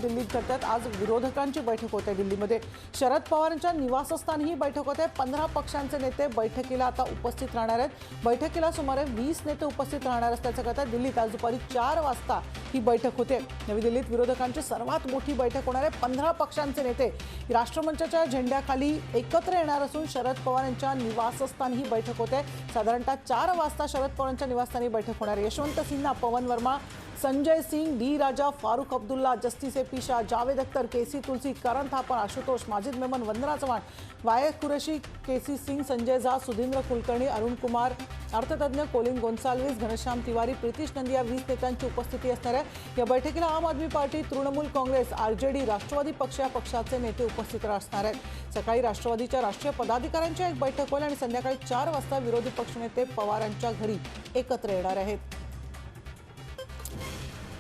दिल्लीत घडतात। आज विरोधकांची बैठक होते दिल्लीमध्ये। शरद पवारांच्या निवासस्थानी ही बैठक होते। 15 पक्षांचे नेते बैठकीला आता उपस्थित राहणार आहेत। बैठकीला सुमारे 20 नेते उपस्थित राहणार असल्याचं कळतं। दिल्लीत आज दुपारी 4 वाजता ही बैठक होते। नवी दिल्लीत विरोधकांची सर्वात मोठी बैठक होणार आहे। 15 पक्षांचे नेते राष्ट्रमंचाच्या झेंड्याखाली एकत्र येणार असून शरद पवार यांच्या निवासस्थानी ही बैठक होते। साधारणतः 4 वाजता शरद पवारांच्या निवासस्थानी बैठक होणार आहे। यशवंत सिन्हा, पवन वर्मा, संजय सिंह, डी राजा, फारूक अब्दुल्ला, जस्टिस ए.पी. शाह, जावेद अख्तर, केसी तुलसी, करण थापा, आशुतोष, माजिद मेमन, वंदना चव्हाण, वाय कुरेशी, केसी सिंह, संजय झा, सुधींद्र कुलकर्णी, अरुण कुमार, अर्थतज्ञ कोलिन गोन्साल्विस, घनश्याम तिवारी, प्रीतीश नंदी या 20 नेत्यांची उपस्थिती असणार आहे। या बैठकीला आम आदमी पार्टी, तृणमूल काँग्रेस, आरजेडी, राष्ट्रवादी पक्ष या पक्षाचे नेते उपस्थित असणार आहेत। सकाळी राष्ट्रवादीच्या राष्ट्रीय पदाधिकाऱ्यांची एक बैठक होईल आणि संध्याकाळी 4 वाजता विरोधी पक्षनेते पवारांच्या घरी एकत्र येणार आहेत।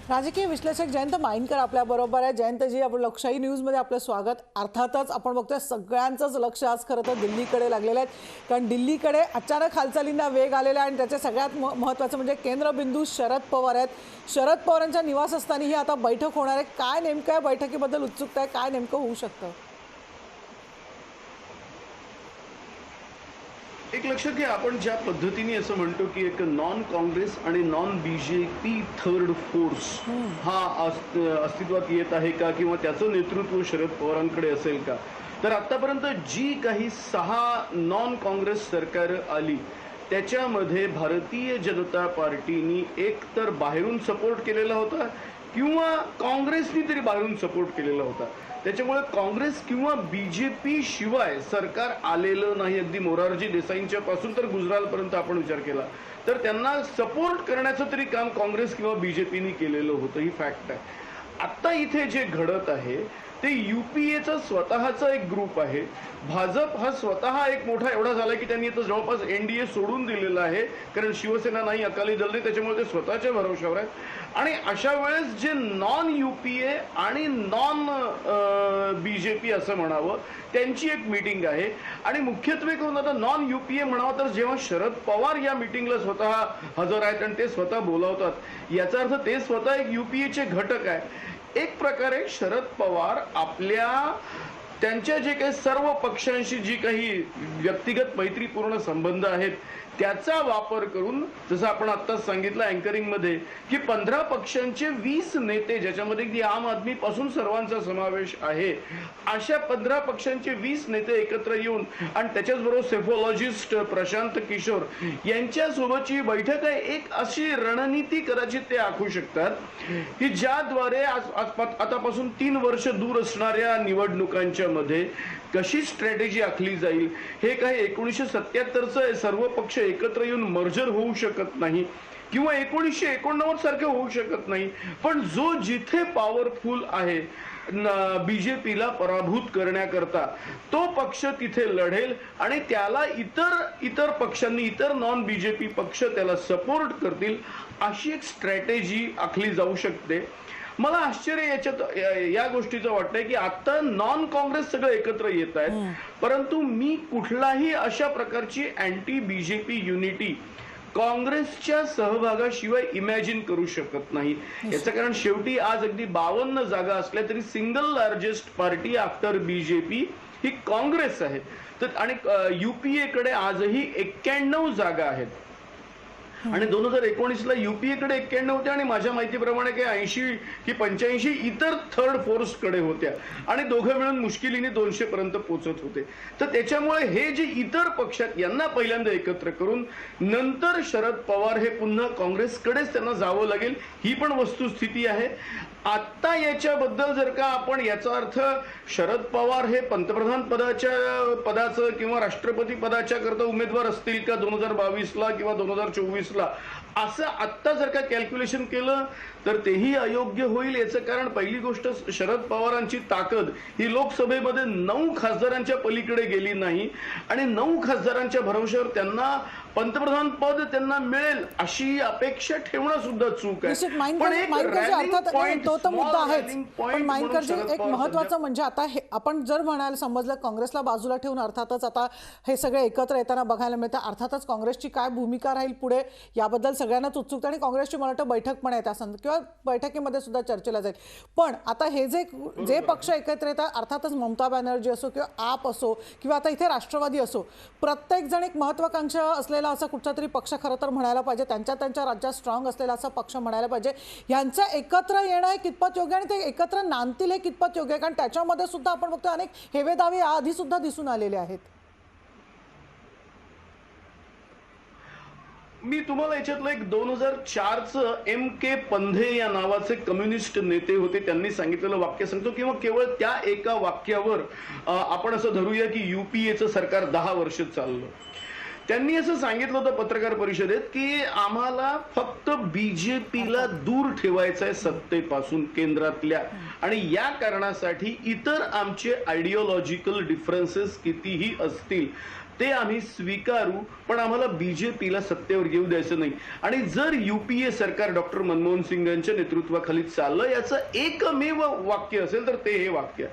राजकीय विश्लेषक जयंत माइनकर आपल्या बरोबर आहे। जयंतजी, आपण लोकशाही न्यूजमध्ये आपलं स्वागत। अर्थातच आपण बघतोय सगळ्यांचंच लक्ष आज खरं तर दिल्लीकडे लागलेलं आहे, कारण दिल्लीकडे अचानक हालचालींना वेग आलेला आहे आणि त्याचे सगळ्यात महत्त्वाचं म्हणजे केंद्रबिंदू शरद पवार आहेत। शरद पवारांच्या निवासस्थानी ही आता बैठक होणार आहे। काय नेमकं या बैठकीबद्दल उत्सुकता आहे, काय नेमकं होऊ शकतं? एक लक्षात घ्या, आपण ज्या पद्धतीने असं म्हणतो की एक नॉन काँग्रेस आणि नॉन बीजेपी थर्ड फोर्स हा अस्तित्वात येत आहे का, किंवा त्याचं नेतृत्व शरद पवारांकडे असेल का, तर आतापर्यंत जी काही 6 नॉन काँग्रेस सरकार आली त्याच्यामध्ये भारतीय जनता पार्टीनी एक तर बाहेरून सपोर्ट केलेला होता किंवा काँग्रेसनी तरी बाहेरून सपोर्ट केलेला होता। त्याच्यामुळे काँग्रेस किंवा बीजेपी शिवाय सरकार आलेलं नाही। अगदी मोरारजी देसाईंच्या पासून तर गुजरालपर्यंत आपण विचार केला तर त्यांना सपोर्ट करण्याचं तरी काम काँग्रेस किंवा बीजेपीनी केलेलं होतं, ही फॅक्ट आहे। आता इथे जे घडत आहे ते यूपीएचा स्वतःचा एक ग्रुप आहे। भाजप हा स्वतः एक मोठा एवढा झाला की त्यांनी आता जवळपास एनडीए सोडून दिलेला आहे, कारण शिवसेना नाही, अकाली दल नाही, त्याच्यामुळे ते स्वतःच्या भरवशावर आहेत। आणि अशा वेळेस जे नॉन यूपीए आणि नॉन बीजेपी असं म्हणावं त्यांची एक मीटिंग आहे। आणि मुख्यत्वे करून आता नॉन यूपीए म्हणावं तर जेव्हा शरद पवार या मीटिंगला स्वतः हजर आहेत आणि ते स्वतः बोलावतात, याचा अर्थ ते स्वतः एक यूपीएचे घटक आहे। एक प्रकारे शरद पवार आपल्या त्यांच्या जे काही सर्व पक्षांशी जी काही व्यक्तिगत मैत्रीपूर्ण संबंध आहेत त्याचा वापर करून, जसं आपण आत्ताच सांगितलं अँकरिंग मध्ये की 15 पक्षांचे 20 नेते, ज्याच्यामध्ये अगदी आम आदमी पासून सर्वांचा समावेश आहे, अशा 15 पक्षांचे 20 नेते एकत्र येऊन आणि त्याच्याचबरोबर सेफोलॉजिस्ट प्रशांत किशोर यांच्यासोबतची बैठक आहे। एक अशी रणनीती कदाचित ते आखू शकतात की ज्याद्वारे आतापासून 3 वर्ष दूर असणाऱ्या निवडणुकांच्या मध्ये कशी स्ट्रॅटेजी आखली जाईल। हे काही 1977चं सर्व पक्ष एकत्र येऊन मर्जर होऊ शकत नाही किंवा 1989 सारखे होऊ शकत नाही, पण जो जिथे पॉवरफुल आहे बीजेपीला पराभूत करण्याकरता तो पक्ष तिथे लढेल आणि त्याला इतर पक्षांनी, इतर नॉन बीजेपी पक्ष त्याला सपोर्ट करतील, अशी एक स्ट्रॅटेजी आखली जाऊ शकते। मला आश्चर्य याच्यात या गोष्टीचं वाटतंय की आता नॉन काँग्रेस सगळं एकत्र येत आहेत, परंतु मी कुठलाही अशा प्रकारची अँटी बीजेपी युनिटी काँग्रेसच्या सहभागाशिवाय इमॅजिन करू शकत नाही। याचं कारण शेवटी आज अगदी 52 जागा असल्या तरी single largest party after BJP ही काँग्रेस आहे। तर आणि यूपीए कडे आजही 91 जागा आहेत आणि 2019ला यूपीए कडे 91 होत्या आणि माझ्या माहितीप्रमाणे काही 80 की 85 इतर थर्ड फोर्स कडे होत्या आणि दोघं मिळून मुश्किलीने 200 पर्यंत पोहोचत होते। तर त्याच्यामुळे हे जे इतर पक्ष आहेत यांना पहिल्यांदा एकत्र करून नंतर शरद पवार हे पुन्हा काँग्रेसकडेच त्यांना जावं लागेल, ही पण वस्तुस्थिती आहे। आता याच्याबद्दल जर का आपण याचा अर्थ शरद पवार हे पंतप्रधान पदाचं किंवा राष्ट्रपती पदाच्या करता उमेदवार असतील का 2022ला किंवा 2024ला, असं आत्ता जर का कॅल्क्युलेशन केलं तर तेही अयोग्य होईल। याचं कारण पहिली गोष्ट, शरद पवारांची ताकद ही लोकसभेमध्ये 9 खासदारांच्या पलीकडे गेली नाही आणि 9 खासदारांच्या भरवशावर त्यांना पंतप्रधान पद त्यांना मिळेल अशी अपेक्षा ठेवणं सुद्धा चूक आहे. निश्चित पण माइनकरजी एक अर्थात rallying point, तो तर मुद्दा small आहेच, rallying पण point म्हणून माइनकरजी शरद एक पवार महत्वाचं म्हणजे आता हे आपण जर म्हणायला समजलं काँग्रेसला बाजूला ठेवून अर्थातच आता हे सगळे एकत्र येताना बघायला मिळतं. अर्थातच काँग्रेसची काय भूमिका राहील पुढे याबद्दल सगळ्यांनाच उत्सुकता, आणि काँग्रेसची मला वाटतं बैठक पण आहे त्या किंवा बैठकीमध्ये सुद्धा चर्चेला जाईल. पण आता हे जे पक्ष एकत्र येतात, अर्थातच ममता बॅनर्जी असो किंवा आप असो किंवा आता इथे राष्ट्रवादी असो, प्रत्येक जण एक महत्वाकांक्षा असलेला असा कुठचा तरी पक्ष खरं तर म्हणायला पाहिजे, त्यांच्या राज्यात स्ट्रॉंग असलेला असा पक्ष म्हणायला पाहिजे. यांचं एकत्र येणं हे कितपत योग्य आणि ते एकत्र नांदतील हे कितपत योग्य आहे, कारण त्याच्यामध्ये सुद्धा आपण बघतो अनेक हेवे दावे आधी सुद्धा दिसून आलेले आहेत. मी तुम्हाला याच्यातलं एक 2004चं M.K. पंधे या नावाचे कम्युनिस्ट नेते होते, त्यांनी सांगितलेलं वाक्य सांगतो, किंवा केवळ त्या एका वाक्यावर आपण असं धरूया की UPAचं सरकार 10 वर्ष चाललं. त्यांनी असं सांगितलं होतं पत्रकार परिषदेत की आम्हाला फक्त BJPला दूर ठेवायचं आहे सत्तेपासून केंद्रातल्या, आणि या कारणासाठी इतर आमचे आयडिओलॉजिकल डिफरन्सेस कितीही असतील ते आम्ही स्वीकारू, पण आम्हाला BJPला सत्तेवर येऊ द्यायचं नाही. आणि जर UPA सरकार डॉक्टर मनमोहन सिंग यांच्या नेतृत्वाखाली चाललं, याचं एकमेव वाक्य असेल तर ते हे वाक्य.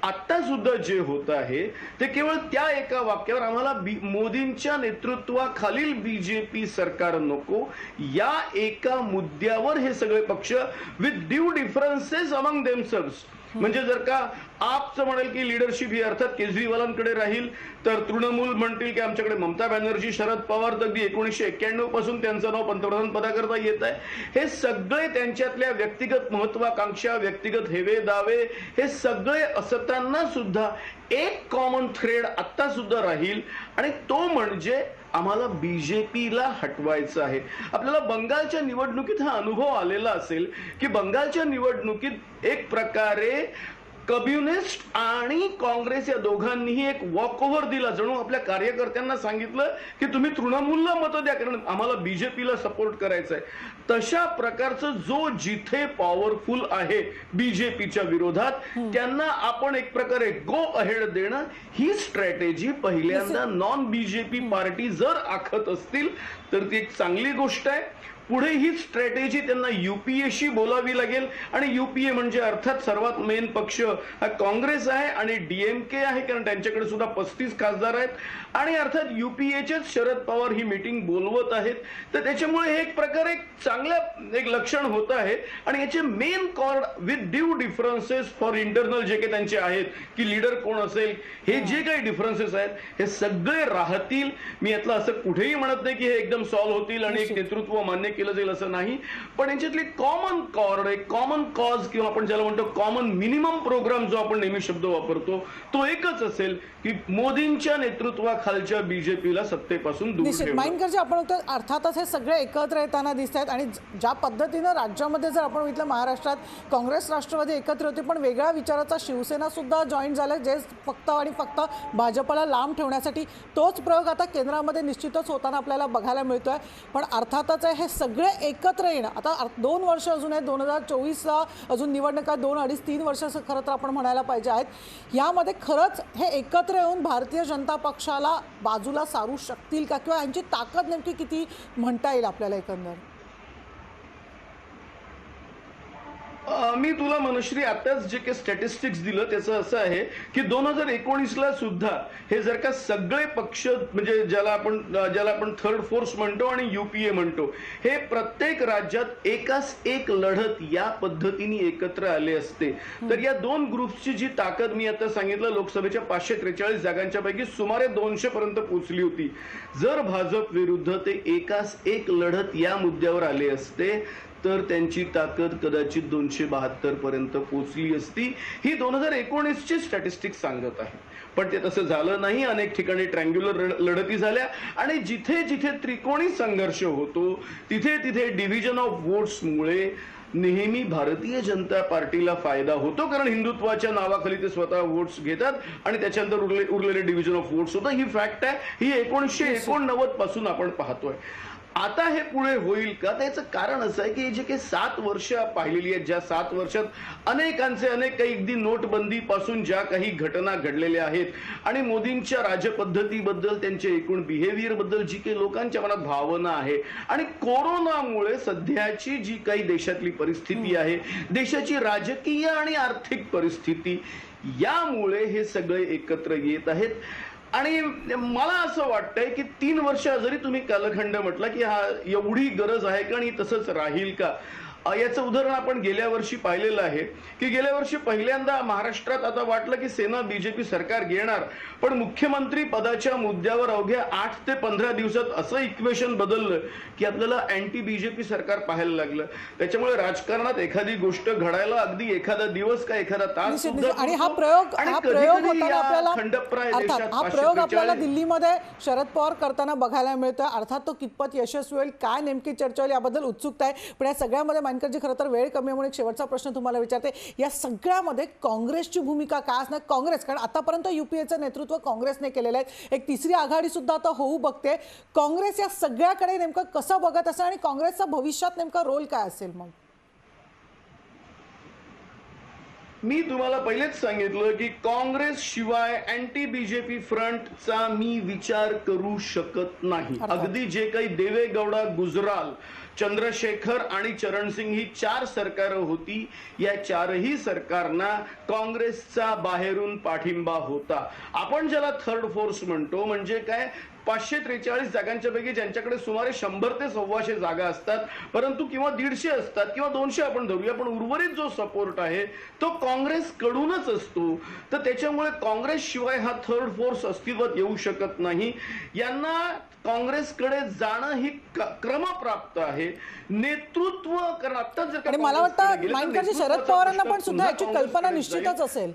आता सुद्धा जे होत आहे ते केवळ त्या एका वाक्यावर, आम्हाला मोदींच्या नेतृत्वाखालील BJP सरकार नको, या एका मुद्द्यावर हे सगळे पक्ष with due differences among themselves, म्हणजे जर का आपचं म्हणेल की लिडरशिप ही अर्थात केजरीवालांकडे राहील, तर तृणमूल म्हणतील की आमच्याकडे ममता बॅनर्जी, शरद पवार तर अगदी 1991 पासून त्यांचं नाव पंतप्रधान पदाकरता येत आहे. हे सगळे त्यांच्यातल्या व्यक्तिगत महत्वाकांक्षा, व्यक्तिगत हेवे दावे, हे सगळे असताना सुद्धा एक कॉमन थ्रेड आता सुद्धा राहील, आणि तो म्हणजे आम्हाला BJPला हटवायचं आहे. आपल्याला बंगालच्या निवडणुकीत हा अनुभव आलेला असेल की बंगालच्या निवडणुकीत एक प्रकारे कम्युनिस्ट आणि काँग्रेस या दोघांनीही एक वॉक ओव्हर दिला, जणू आपल्या कार्यकर्त्यांना सांगितलं की तुम्ही तृणमूलला मतं द्या कारण आम्हाला BJPला सपोर्ट करायचं आहे. तशा प्रकारचं जो जिथे पॉवरफुल आहे BJPच्या विरोधात, त्यांना आपण एक प्रकारे गो अहेड देणं, ही स्ट्रॅटेजी पहिल्यांदा नॉन BJP पार्टी जर आखत असतील तर ती एक चांगली गोष्ट आहे. पुढे ही स्ट्रॅटेजी त्यांना UPAशी बोलावी लागेल, आणि UPA म्हणजे अर्थात सर्वात मेन पक्ष हा काँग्रेस आहे आणि DMK आहे, कारण त्यांच्याकडे सुद्धा 35 खासदार आहेत, आणि अर्थात UPAचेच शरद पवार ही मीटिंग बोलवत आहेत. तर त्याच्यामुळे हे एक प्रकारे चांगलं एक लक्षण होत आहे, आणि याचे main cord with due differences for internal जे काही त्यांचे आहेत की लीडर कोण असेल, हे जे काही डिफरन्सेस आहेत हे सगळे राहतील. मी यातलं असं कुठेही म्हणत नाही की हे एकदम सॉल्व्ह होतील आणि एक नेतृत्व मान्य केलं जाईल असं नाही, पण यांच्यातली कॉमन कॉर्ड, एक कॉमन कॉज किंवा आपण ज्याला म्हणतो कॉमन मिनिमम प्रोग्राम जो आपण नेहमी शब्द वापरतो तो एकच असेल की मोदींच्या नेतृत्वाखालच्या BJPला सत्तेपासून दूर निश्चित ठेवणं. माइनकरजी आपण अर्थातच हे सगळे एकत्र येताना दिसत आहेत, आणि ज्या पद्धतीनं राज्यामध्ये जर आपण बघितलं महाराष्ट्रात काँग्रेस राष्ट्रवादी एकत्र होते, पण वेगळ्या विचाराचा शिवसेना सुद्धा जॉईन झालं, जे फक्त आणि फक्त भाजपला लांब ठेवण्यासाठी. तोच प्रयोग आता केंद्रामध्ये निश्चितच होताना आपल्याला बघायला मिळतोय. पण अर्थातच हे सगळे एकत्र येणं, आता 2 वर्ष अजून आहे, 2024ला अजून निवडणुका 2, 2.5, 3 वर्ष खरं तर आपण म्हणायला पाहिजे आहेत. यामध्ये खरंच हे एकत्र येऊन भारतीय जनता पक्षाला बाजूला सारू शकतील का, किंवा यांची ताकद नेमकी किती म्हणता येईल आपल्याला एकंदर? मी तुला मनश्री आताच जे काही स्टॅटिस्टिक्स दिलं त्याचं असं आहे की 2019ला सुद्धा हे जर का सगळे पक्ष म्हणजे ज्याला आपण थर्ड फोर्स म्हणतो आणि UPA म्हणतो, हे प्रत्येक राज्यात एकास एक लढत या पद्धतीने एकत्र आले असते, तर या दोन ग्रुप्सची जी ताकद मी आता सांगितलं लोकसभेच्या 543 जागांच्या पैकी सुमारे 200 पर्यंत पोहोचली होती. जर भाजप विरुद्ध ते एकास एक लढत या मुद्द्यावर आले असते तर त्यांची ताकद कदाचित 272 पर्यंत पोहोचली असती. ही 2019ची स्टॅटिस्टिक्स सांगत आहे, पण ते तसं झालं नाही. अनेक ठिकाणी ट्रँग्युलर लढती झाल्या, आणि जिथे जिथे त्रिकोणी संघर्ष होतो तिथे तिथे डिव्हिजन ऑफ वोट्समुळे नेहमी भारतीय जनता पार्टीला फायदा होतो, कारण हिंदुत्वाच्या नावाखाली ते स्वतः वोट्स घेतात आणि त्याच्यानंतर उरलेले डिव्हिजन ऑफ वोट्स होतं. ही फॅक्ट आहे, ही 1989 पासून आपण पाहतोय. आता हे पुढे होईल का? त्याचं कारण असं आहे की जे काही 7 वर्ष पाहिलेली आहेत, ज्या 7 वर्षात अनेक काही अगदी नोटबंदी पासून ज्या काही घटना घडलेल्या आहेत आणि मोदींच्या राजपद्धतीबद्दल, त्यांच्या एकूण बिहेवियर बद्दल जी काही लोकांच्या मनात भावना आहे आणि कोरोनामुळे सध्याची जी काही देशातली परिस्थिती आहे, देशाची राजकीय आणि आर्थिक परिस्थिती, यामुळे हे सगळे एकत्र येत आहेत. आणि मला असं वाटतंय की 3 वर्ष जरी तुम्ही कालखंड म्हटला की हा एवढी गरज आहे का आणि तसंच राहील का, याचं उदाहरण आपण गेल्या वर्षी पाहिलेलं आहे की गेल्या वर्षी पहिल्यांदा महाराष्ट्रात आता वाटलं की सेना बीजेपी सरकार घेणार, पण मुख्यमंत्री पदाच्या मुद्द्यावर अवघ्या 8 ते 15 दिवसात असं इक्वेशन बदललं की आपल्याला अँटी बीजेपी सरकार पाहायला लागलं. त्याच्यामुळे राजकारणात एखादी गोष्ट घडायला अगदी एखादा दिवस का एखादा तास सुद्धा आणि हा प्रयोग होताना आपल्याला दिल्लीमध्ये शरद पवार करताना बघायला मिळतोय. अर्थात तो कितपत यशस्वी होईल, काय नेमकी चर्चा होईल याबद्दल उत्सुकता आहे. पण या सगळ्यामध्ये मानकरजी खरं तर वेळ कमी म्हणून एक शेवटचा प्रश्न तुम्हाला विचारते, या सगळ्यामध्ये काँग्रेसची भूमिका काय असणार? काँग्रेस, कारण आतापर्यंत युपीएचं नेतृत्व काँग्रेसने केलेलं आहे, एक तिसरी आघाडी सुद्धा आता होऊ बघते. काँग्रेस या सगळ्याकडे नेमकं कसं बघत असेल आणि काँग्रेसचा भविष्यात नेमका रोल काय असेल? मग मी तुम्हाला पहिलेच सांगितलं की काँग्रेस शिवाय अँटी बीजेपी फ्रंटचा मी विचार करू शकत नाही. अगदी जे काही देवेगौडा, गुजराल, चंद्रशेखर आणि चरणसिंग ही 4 सरकारं होती, या 4ही सरकारना काँग्रेसचा बाहेरून पाठिंबा होता. आपण ज्याला थर्ड फोर्स म्हणतो म्हणजे काय, 543 जागांच्या पैकी ज्यांच्याकडे सुमारे 100 ते 125 जागा असतात, परंतु किंवा 150 असतात किंवा 200 आपण धरूया, पण उर्वरित जो सपोर्ट आहे तो काँग्रेस कडूनच असतो. तर त्याच्यामुळे काँग्रेस शिवाय हा थर्ड फोर्स अस्तित्वात येऊ शकत नाही. यांना काँग्रेसकडे जाणं ही क्रमप्राप्त आहे. नेतृत्व कारण आता जर आणि मला वाटतं मानकरजी शरद पवारांना पण सुद्धा याची कल्पना निश्चितच असेल.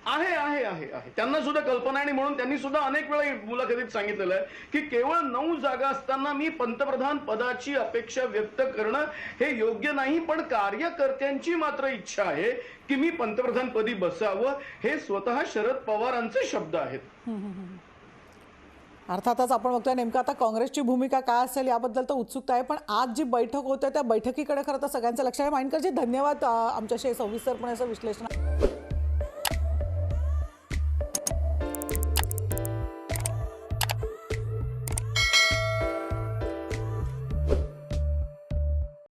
आहे त्यांना सुद्धा कल्पना आहे आणि म्हणून त्यांनी सुद्धा अनेक वेळा मुलाखतीत सांगितलेलं आहे की केवळ 9 जागा असताना मी पंतप्रधान पदाची अपेक्षा व्यक्त करणं हे योग्य नाही, पण कार्यकर्त्यांची मात्र इच्छा आहे की मी पंतप्रधान पदी बसावं. हे स्वतः शरद पवारांचे शब्द आहेत. अर्थातच आपण बघतोय नेमकं आता काँग्रेसची भूमिका काय असेल याबद्दल तर उत्सुकता आहे. पण आज जी बैठक होते त्या बैठकीकडे खरं तर सगळ्यांचं लक्ष आहे. मानकरजी धन्यवाद आमच्याशी सविस्तरपणे असं विश्लेषण